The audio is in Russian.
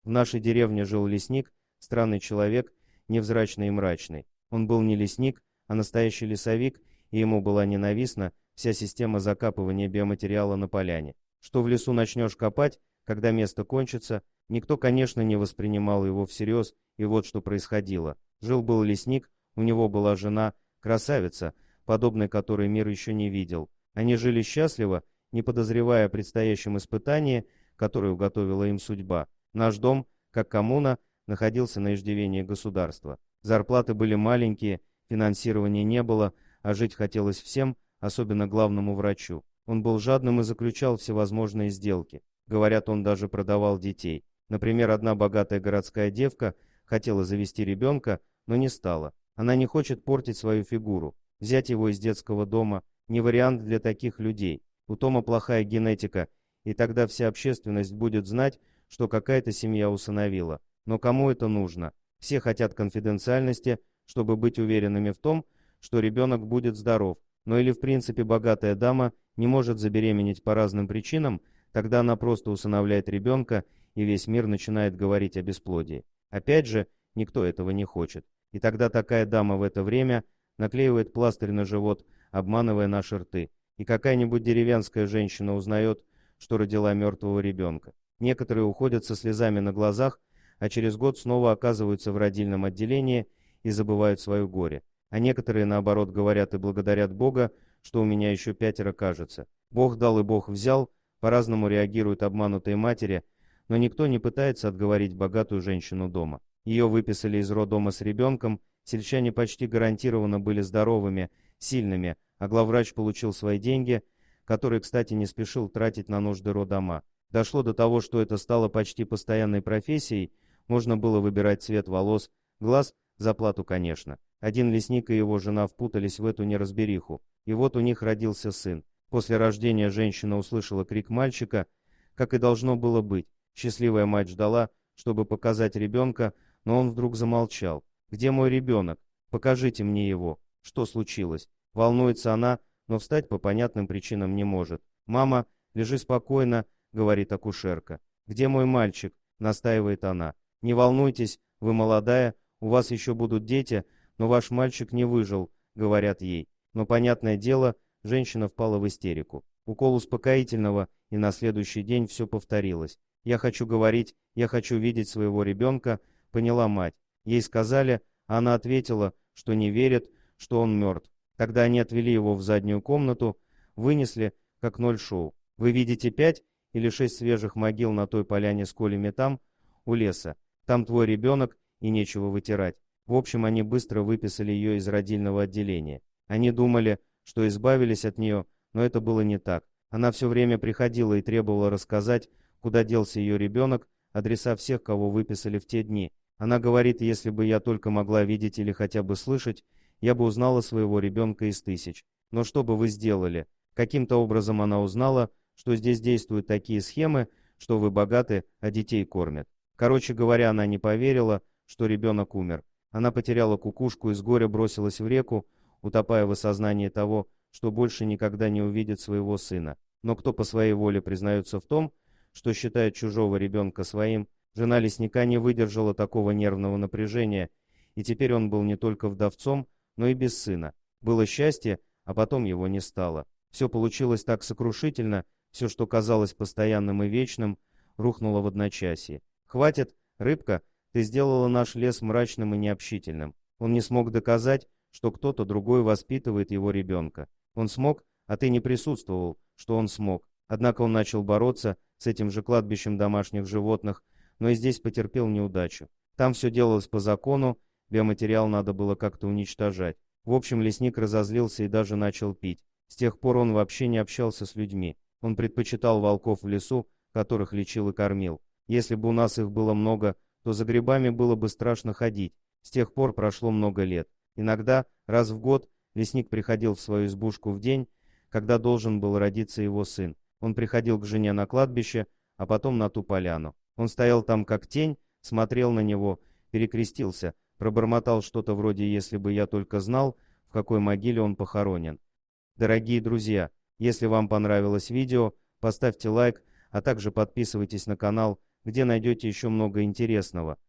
В нашей деревне жил лесник, странный человек, невзрачный и мрачный. Он был не лесник, а настоящий лесовик, и ему была ненавистна вся система закапывания биоматериала на поляне. Что в лесу начнешь копать, когда место кончится, никто, конечно, не воспринимал его всерьез, и вот что происходило. Жил-был лесник, у него была жена, красавица, подобной которой мир еще не видел. Они жили счастливо, не подозревая о предстоящем испытании, которое уготовила им судьба. Наш дом, как коммуна, находился на иждивении государства. Зарплаты были маленькие, финансирования не было, а жить хотелось всем, особенно главному врачу. Он был жадным и заключал всевозможные сделки. Говорят, он даже продавал детей. Например, одна богатая городская девка хотела завести ребенка, но не стала. Она не хочет портить свою фигуру. Взять его из детского дома – не вариант для таких людей. У Тома плохая генетика, и тогда вся общественность будет знать, что какая-то семья усыновила. Но кому это нужно? Все хотят конфиденциальности, чтобы быть уверенными в том, что ребенок будет здоров. Но или в принципе богатая дама не может забеременеть по разным причинам, тогда она просто усыновляет ребенка, и весь мир начинает говорить о бесплодии. Опять же, никто этого не хочет. И тогда такая дама в это время наклеивает пластырь на живот, обманывая наши рты. И какая-нибудь деревенская женщина узнает, что родила мертвого ребенка. Некоторые уходят со слезами на глазах, а через год снова оказываются в родильном отделении и забывают свое горе. А некоторые, наоборот, говорят и благодарят Бога, что у меня еще 5 кажется. Бог дал и Бог взял, по-разному реагируют обманутые матери, но никто не пытается отговорить богатую женщину дома. Ее выписали из роддома с ребенком, сельчане почти гарантированно были здоровыми, сильными, а главврач получил свои деньги, которые, кстати, не спешил тратить на нужды роддома. Дошло до того, что это стало почти постоянной профессией, можно было выбирать цвет волос, глаз, за плату, конечно. Один лесник и его жена впутались в эту неразбериху, и вот у них родился сын. После рождения женщина услышала крик мальчика, как и должно было быть. Счастливая мать ждала, чтобы показать ребенка, но он вдруг замолчал. «Где мой ребенок? Покажите мне его. Что случилось?» Волнуется она, но встать по понятным причинам не может. «Мама, лежи спокойно», — говорит акушерка. «Где мой мальчик?» — настаивает она. «Не волнуйтесь, вы молодая, у вас еще будут дети, но ваш мальчик не выжил», — говорят ей. Но, понятное дело, женщина впала в истерику. Укол успокоительного, и на следующий день все повторилось. «Я хочу говорить, я хочу видеть своего ребенка», — поняла мать. Ей сказали, а она ответила, что не верит, что он мертв. Тогда они отвели его в заднюю комнату, вынесли, как 0 шоу. Вы видите 5 или 6 свежих могил на той поляне с колями там, у леса. Там твой ребенок, и нечего вытирать. В общем, они быстро выписали ее из родильного отделения. Они думали, что избавились от нее, но это было не так. Она все время приходила и требовала рассказать, куда делся ее ребенок, адреса всех, кого выписали в те дни. Она говорит, если бы я только могла видеть или хотя бы слышать, я бы узнала своего ребенка из 1000. Но что бы вы сделали? Каким-то образом она узнала, что здесь действуют такие схемы, что вы богаты, а детей кормят. Короче говоря, она не поверила, что ребенок умер. Она потеряла кукушку и с горя бросилась в реку, утопая в осознании того, что больше никогда не увидит своего сына. Но кто по своей воле признается в том, что считает чужого ребенка своим, жена лесника не выдержала такого нервного напряжения, и теперь он был не только вдовцом, но и без сына. Было счастье, а потом его не стало. Все получилось так сокрушительно, все, что казалось постоянным и вечным, рухнуло в одночасье. «Хватит, рыбка, ты сделала наш лес мрачным и необщительным». Он не смог доказать, что кто-то другой воспитывает его ребенка. Он смог, а ты не присутствовал, что он смог. Однако он начал бороться с этим же кладбищем домашних животных, но и здесь потерпел неудачу. Там все делалось по закону, биоматериал надо было как-то уничтожать. В общем, лесник разозлился и даже начал пить. С тех пор он вообще не общался с людьми. Он предпочитал волков в лесу, которых лечил и кормил. Если бы у нас их было много, то за грибами было бы страшно ходить. С тех пор прошло много лет. Иногда, раз в год, лесник приходил в свою избушку в день, когда должен был родиться его сын. Он приходил к жене на кладбище, а потом на ту поляну. Он стоял там как тень, смотрел на него, перекрестился, пробормотал что-то вроде «если бы я только знал, в какой могиле он похоронен». Дорогие друзья, если вам понравилось видео, поставьте лайк, а также подписывайтесь на канал, где найдете еще много интересного.